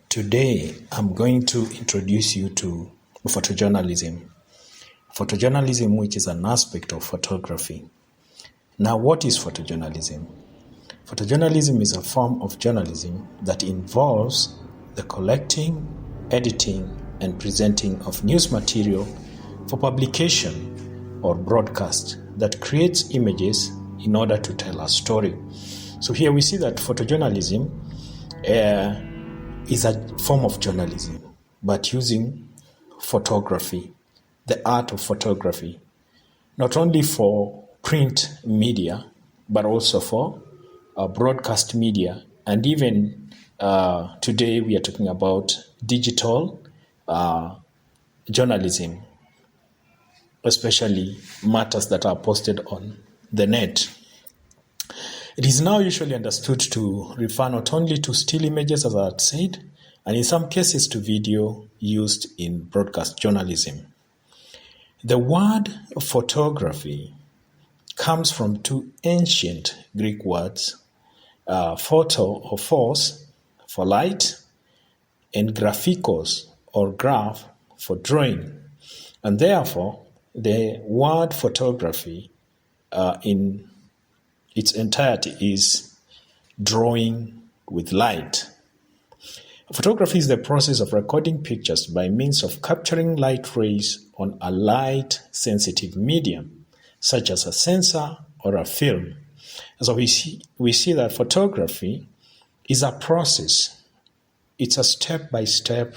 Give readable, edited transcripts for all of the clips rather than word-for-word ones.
Today, I'm going to introduce you to photojournalism. Photojournalism, which is an aspect of photography. Now, what is photojournalism? Photojournalism is a form of journalism that involves the collecting, editing, and presenting of news material for publication or broadcast that creates images in order to tell a story. So here we see that photojournalism is a form of journalism, but using photography, the art of photography, not only for print media, but also for broadcast media. And even today we are talking about digital journalism, especially matters that are posted on the net. It is now usually understood to refer not only to still images, as I had said, and in some cases to video used in broadcast journalism. The word photography comes from two ancient Greek words, photo or phos for light, and graphikos or graph for drawing. And therefore, the word photography in its entirety is drawing with light. Photography is the process of recording pictures by means of capturing light rays on a light-sensitive medium, such as a sensor or a film. So we see that photography is a process. It's a step-by-step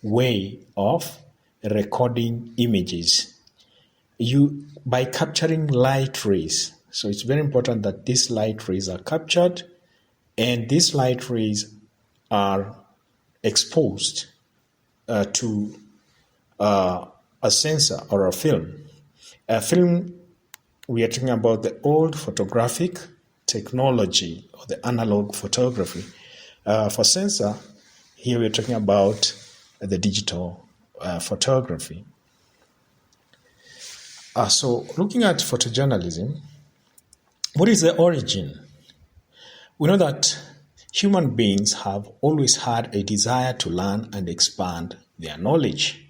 way of recording images by capturing light rays. So it's very important that these light rays are captured, and these light rays are exposed to a sensor or a film. A film, we are talking about the old photographic technology or the analog photography. For sensor, here we are talking about the digital photography. So looking at photojournalism, what is the origin? We know that human beings have always had a desire to learn and expand their knowledge.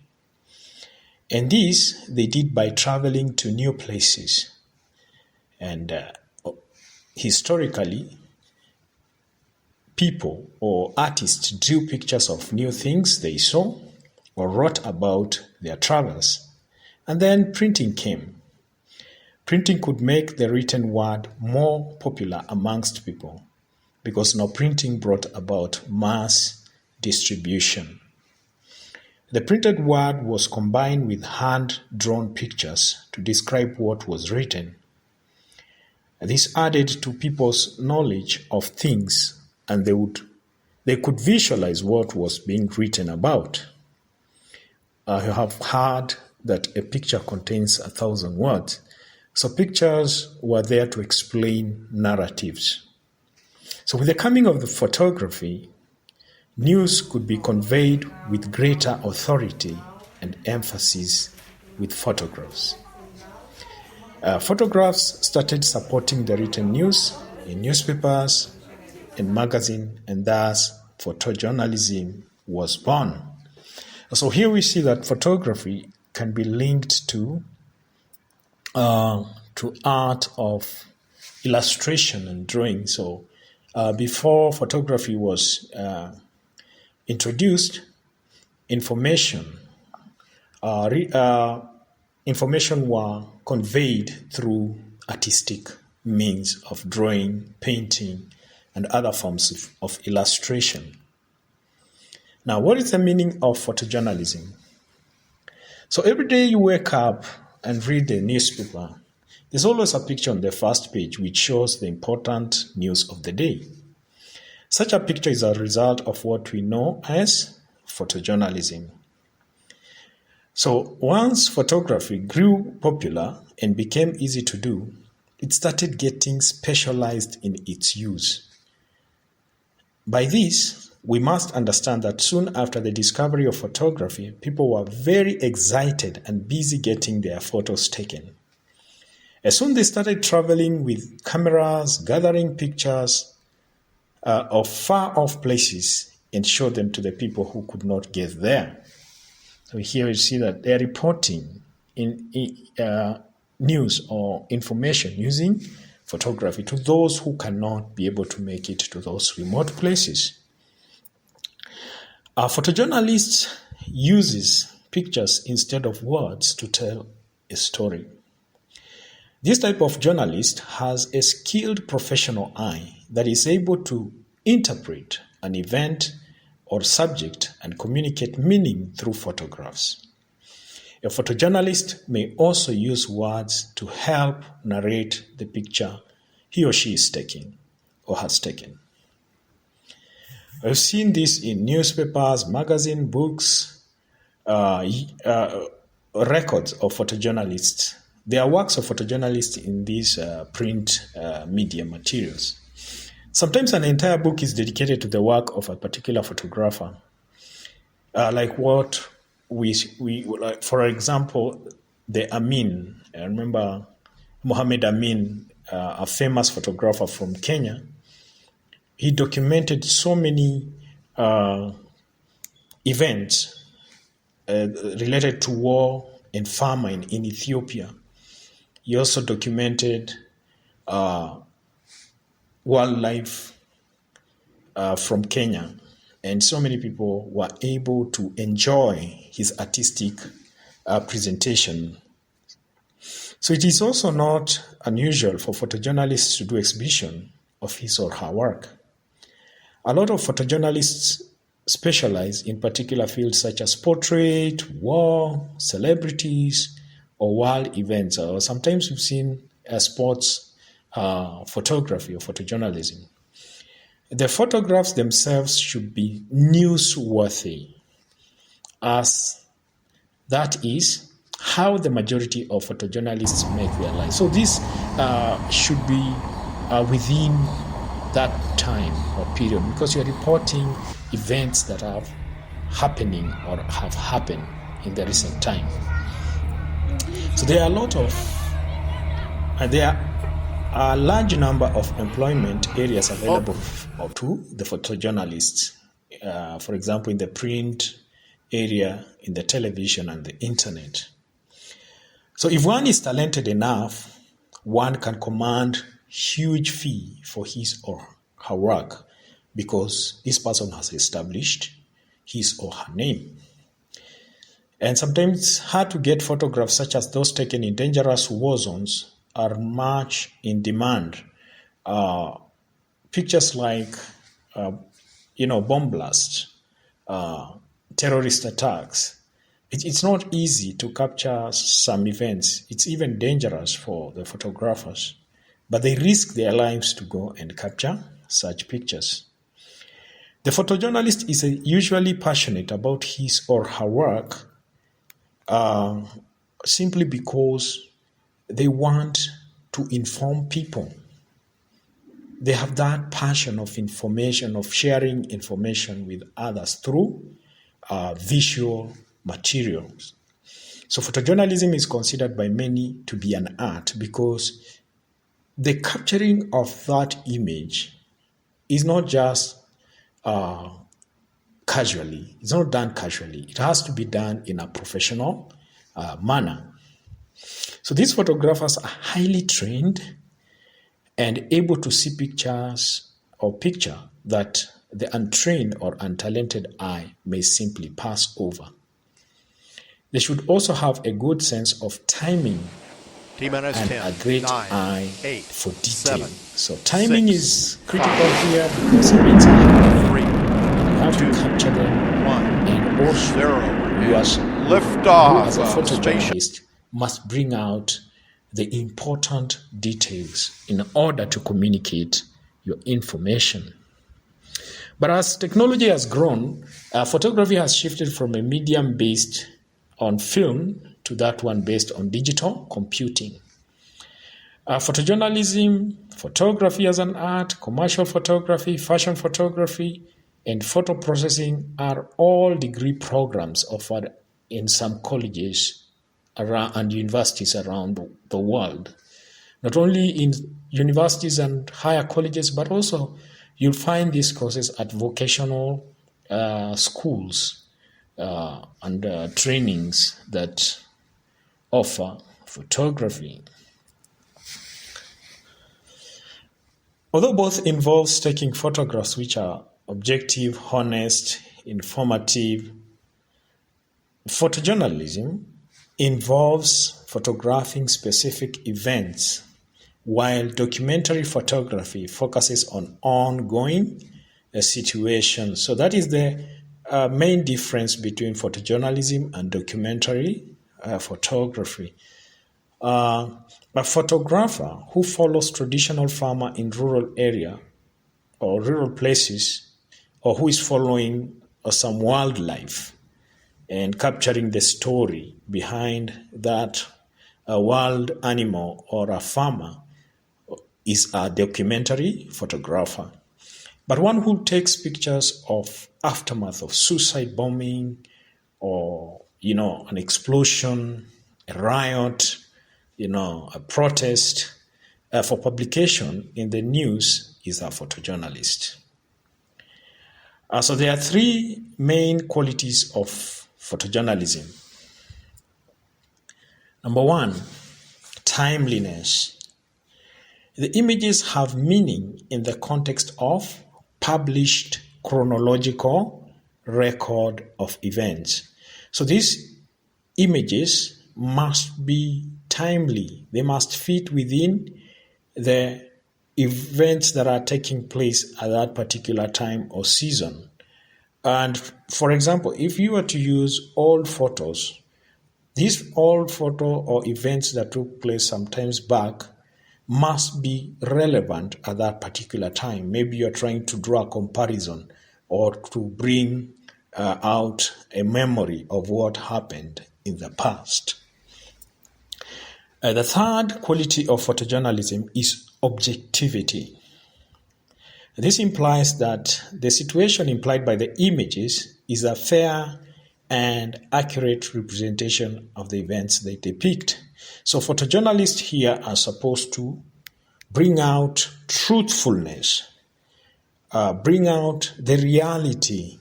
And this they did by traveling to new places. And historically, people or artists drew pictures of new things they saw or wrote about their travels. And then printing came. Printing could make the written word more popular amongst people because now printing brought about mass distribution. The printed word was combined with hand-drawn pictures to describe what was written. This added to people's knowledge of things, and they could visualize what was being written about. You have heard that a picture contains 1,000 words. So pictures were there to explain narratives. So with the coming of the photography, news could be conveyed with greater authority and emphasis with photographs. Photographs started supporting the written news in newspapers and magazines, and thus photojournalism was born. So here we see that photography can be linked to art of illustration and drawing. So before photography was introduced, information were conveyed through artistic means of drawing, painting, and other forms of illustration. Now, what is the meaning of photojournalism? So every day you wake up and read the newspaper, there's always a picture on the first page which shows the important news of the day. Such a picture is a result of what we know as photojournalism. So once photography grew popular and became easy to do, it started getting specialized in its use. By this, we must understand that soon after the discovery of photography, people were very excited and busy getting their photos taken. As soon they started traveling with cameras, gathering pictures of far-off places, and show them to the people who could not get there. So here you see that they're reporting in news or information using photography to those who cannot be able to make it to those remote places. A photojournalist uses pictures instead of words to tell a story. This type of journalist has a skilled professional eye that is able to interpret an event or subject and communicate meaning through photographs. A photojournalist may also use words to help narrate the picture he or she is taking or has taken. I've seen this in newspapers, magazines, books, records of photojournalists. There are works of photojournalists in these print media materials. Sometimes an entire book is dedicated to the work of a particular photographer, like what we like, for example, the Amin. I remember Mohammed Amin, a famous photographer from Kenya. He documented so many events related to war and famine in Ethiopia. He also documented wildlife from Kenya, and so many people were able to enjoy his artistic presentation. So it is also not unusual for photojournalists to do exhibition of his or her work. A lot of photojournalists specialize in particular fields such as portrait, war, celebrities, or world events, or sometimes we've seen sports photography or photojournalism. The photographs themselves should be newsworthy, as that is how the majority of photojournalists make their lives. So this should be within that time or period, because you're reporting events that are happening or have happened in the recent time. So there are a large number of employment areas available to the photojournalists. For example, in the print area, in the television and the internet. So if one is talented enough, one can command huge fee for his or her work because this person has established his or her name. And sometimes it's hard to get photographs such as those taken in dangerous war zones are much in demand. Pictures like, bomb blasts, terrorist attacks. It's not easy to capture some events. It's even dangerous for the photographers. But they risk their lives to go and capture such pictures. The photojournalist is usually passionate about his or her work simply because they want to inform people. They have that passion of information, of sharing information with others through visual materials. So photojournalism is considered by many to be an art because the capturing of that image is not just casually. It's not done casually. It has to be done in a professional manner. So these photographers are highly trained and able to see pictures or picture that the untrained or untalented eye may simply pass over. They should also have a good sense of timing and 10, a great 9, eye 8, for detail. 7, So timing 6, is critical 5, here because it means you 3, have 2, to capture them, 1, and also 0, you as liftoff as a of photojournalist must bring out the important details in order to communicate your information. But as technology has grown, photography has shifted from a medium based on film to that one based on digital computing. Photojournalism, photography as an art, commercial photography, fashion photography, and photo processing are all degree programs offered in some colleges around and universities around the world. Not only in universities and higher colleges, but also you'll find these courses at vocational schools and trainings that offer photography. Although both involves taking photographs which are objective, honest, informative, photojournalism involves photographing specific events, while documentary photography focuses on ongoing situations. So that is the main difference between photojournalism and documentary photography. A photographer who follows traditional farmer in rural area or rural places, or who is following some wildlife and capturing the story behind that wild animal or a farmer, is a documentary photographer. But one who takes pictures of aftermath of suicide bombing or, an explosion, a riot, a protest for publication in the news is a photojournalist. So there are three main qualities of photojournalism. Number one, timeliness. The images have meaning in the context of published chronological record of events. So these images must be timely. They must fit within the events that are taking place at that particular time or season. And for example, if you were to use old photos, these old photo or events that took place sometimes back must be relevant at that particular time. Maybe you're trying to draw a comparison or to bring out a memory of what happened in the past. The third quality of photojournalism is objectivity. This implies that the situation implied by the images is a fair and accurate representation of the events they depict. So photojournalists here are supposed to bring out truthfulness, bring out the reality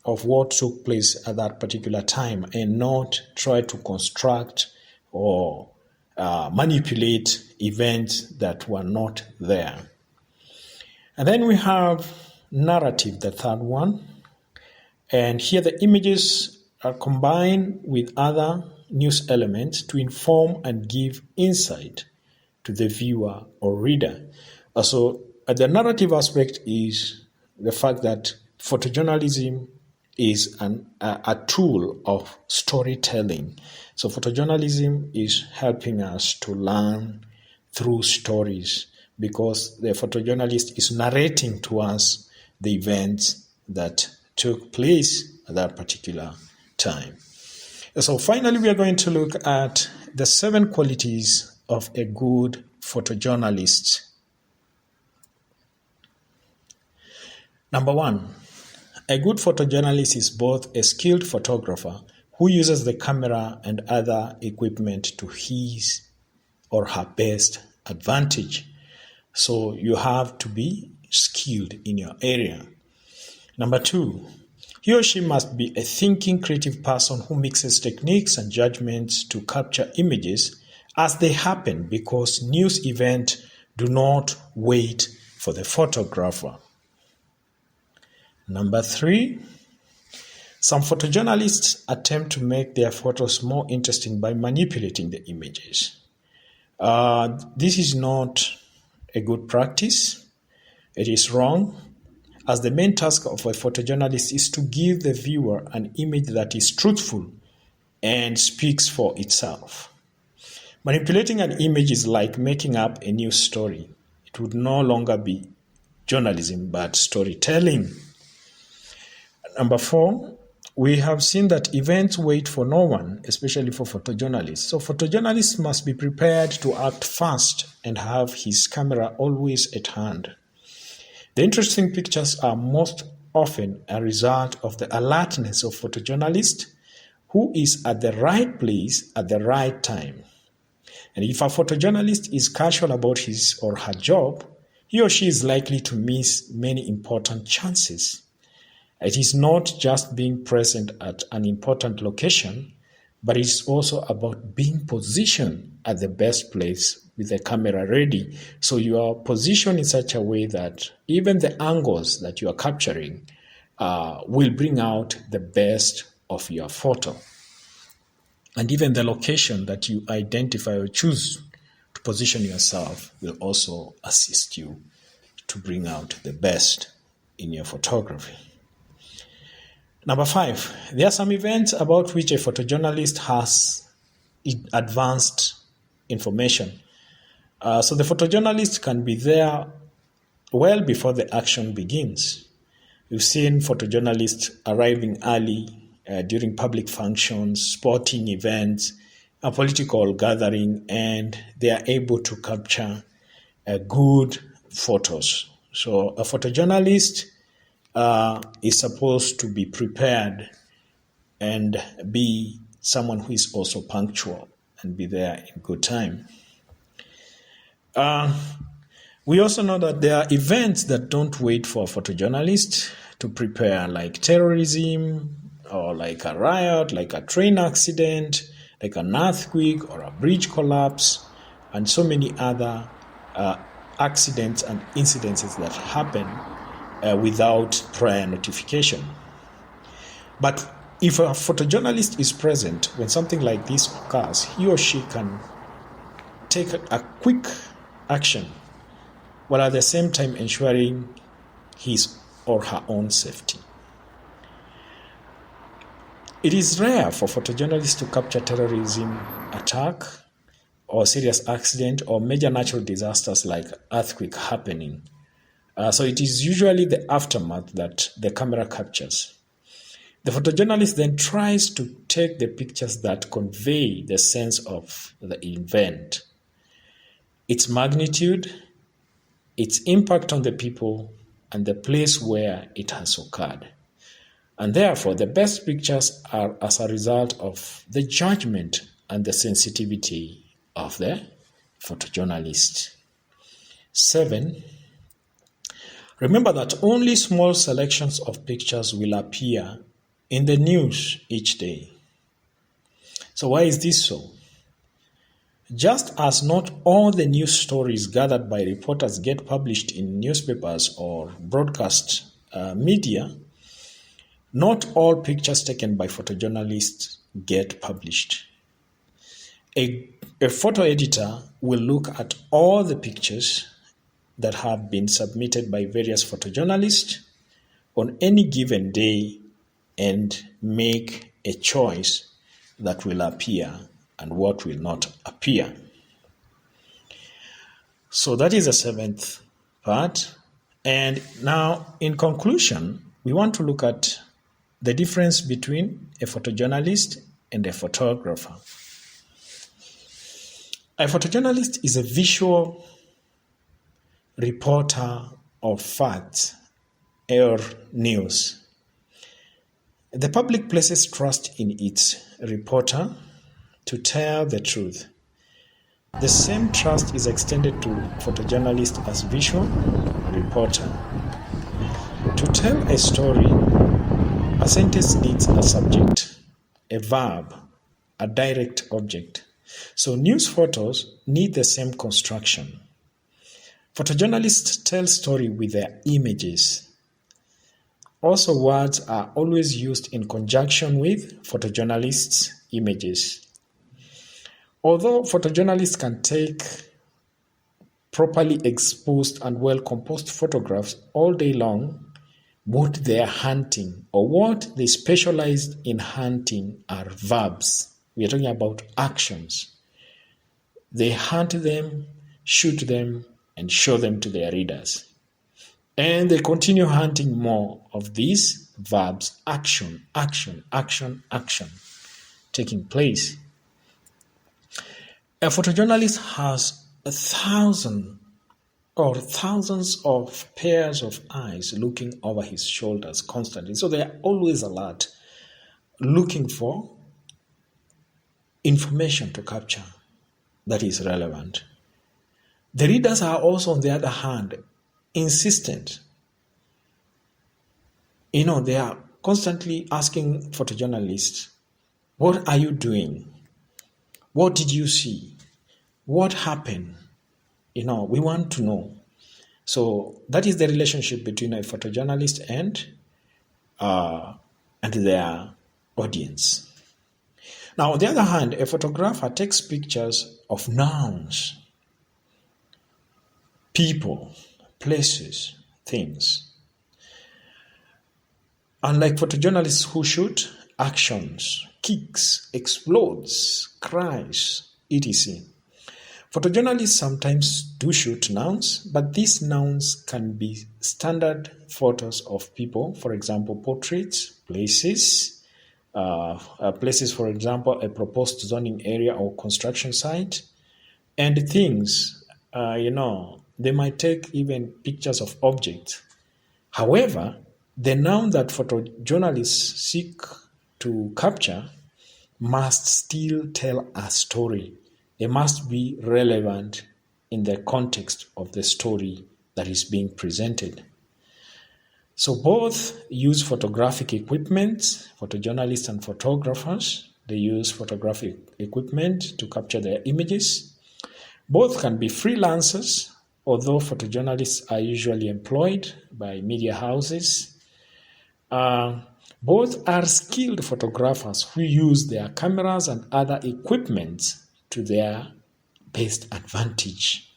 of what took place at that particular time, and not try to construct or manipulate events that were not there. And then we have narrative, the third one. And here the images are combined with other news elements to inform and give insight to the viewer or reader. So the narrative aspect is the fact that photojournalism is a tool of storytelling. So photojournalism is helping us to learn through stories, because the photojournalist is narrating to us the events that took place at that particular time. So finally, we are going to look at the 7 qualities of a good photojournalist. Number 1, a good photojournalist is both a skilled photographer who uses the camera and other equipment to his or her best advantage. So you have to be skilled in your area. Number 2, he or she must be a thinking, creative person who mixes techniques and judgments to capture images as they happen, because news events do not wait for the photographer. Number 3, some photojournalists attempt to make their photos more interesting by manipulating the images. This is not a good practice. It is wrong, as the main task of a photojournalist is to give the viewer an image that is truthful and speaks for itself. Manipulating an image is like making up a new story. It would no longer be journalism, but storytelling. Number 4, we have seen that events wait for no one, especially for photojournalists. So photojournalists must be prepared to act fast and have his camera always at hand. The interesting pictures are most often a result of the alertness of photojournalist who is at the right place at the right time. And if a photojournalist is casual about his or her job, he or she is likely to miss many important chances. It is not just being present at an important location, but it's also about being positioned at the best place with the camera ready. So you are positioned in such a way that even the angles that you are capturing will bring out the best of your photo. And even the location that you identify or choose to position yourself will also assist you to bring out the best in your photography. Number 5, there are some events about which a photojournalist has advanced information. So the photojournalist can be there well before the action begins. We've seen photojournalists arriving early during public functions, sporting events, a political gathering, and they are able to capture good photos. So a photojournalist is supposed to be prepared and be someone who is also punctual and be there in good time. We also know that there are events that don't wait for a photojournalist to prepare, like terrorism, or like a riot, like a train accident, like an earthquake or a bridge collapse, and so many other accidents and incidences that happen without prior notification. But if a photojournalist is present when something like this occurs, he or she can take a quick action, while at the same time ensuring his or her own safety. It is rare for photojournalists to capture terrorism attack or serious accident or major natural disasters like earthquake happening. So it is usually the aftermath that the camera captures. The photojournalist then tries to take the pictures that convey the sense of the event, its magnitude, its impact on the people, and the place where it has occurred. And therefore, the best pictures are as a result of the judgment and the sensitivity of the photojournalist. 7, remember that only small selections of pictures will appear in the news each day. So why is this so? Just as not all the news stories gathered by reporters get published in newspapers or broadcast media, not all pictures taken by photojournalists get published. A photo editor will look at all the pictures that have been submitted by various photojournalists on any given day and make a choice that will appear and what will not appear. So that is the 7th part. And now, in conclusion, we want to look at the difference between a photojournalist and a photographer. A photojournalist is a visual reporter of facts or news. The public places trust in its reporter to tell the truth. The same trust is extended to photojournalists as visual reporter. To tell a story, a sentence needs a subject, a verb, a direct object. So news photos need the same construction. Photojournalists tell story with their images. Also, words are always used in conjunction with photojournalists' images. Although photojournalists can take properly exposed and well-composed photographs all day long, what they are hunting or what they specialize in hunting are verbs. We are talking about actions. They hunt them, shoot them, and show them to their readers. And they continue hunting more of these verbs, action, action, action, action, taking place. A photojournalist has 1,000 or thousands of pairs of eyes looking over his shoulders constantly. So they are always alert, looking for information to capture that is relevant. The readers are also, on the other hand, insistent They are constantly asking photojournalists, what are you doing? What did you see? What happened? We want to know. So that is the relationship between a photojournalist and their audience. Now, on the other hand, a photographer takes pictures of nouns, people, places, things. Unlike photojournalists who shoot actions, kicks, explodes, cries, etc. Photojournalists sometimes do shoot nouns, but these nouns can be standard photos of people, for example, portraits, places, for example, a proposed zoning area or construction site, and things. They might take even pictures of objects. However, the noun that photojournalists seek to capture must still tell a story. They must be relevant in the context of the story that is being presented. So both use photographic equipment, photojournalists and photographers. They use photographic equipment to capture their images. Both can be freelancers, although photojournalists are usually employed by media houses. Both are skilled photographers who use their cameras and other equipment to their best advantage.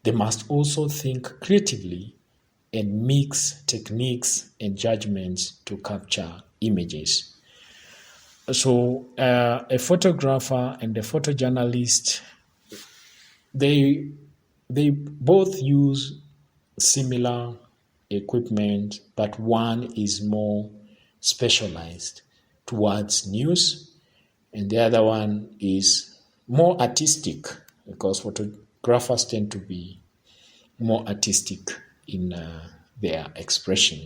They must also think creatively and mix techniques and judgments to capture images. So a photographer and a photojournalist, they both use similar equipment, but one is more specialized towards news, and the other one is more artistic, because photographers tend to be more artistic in their expression.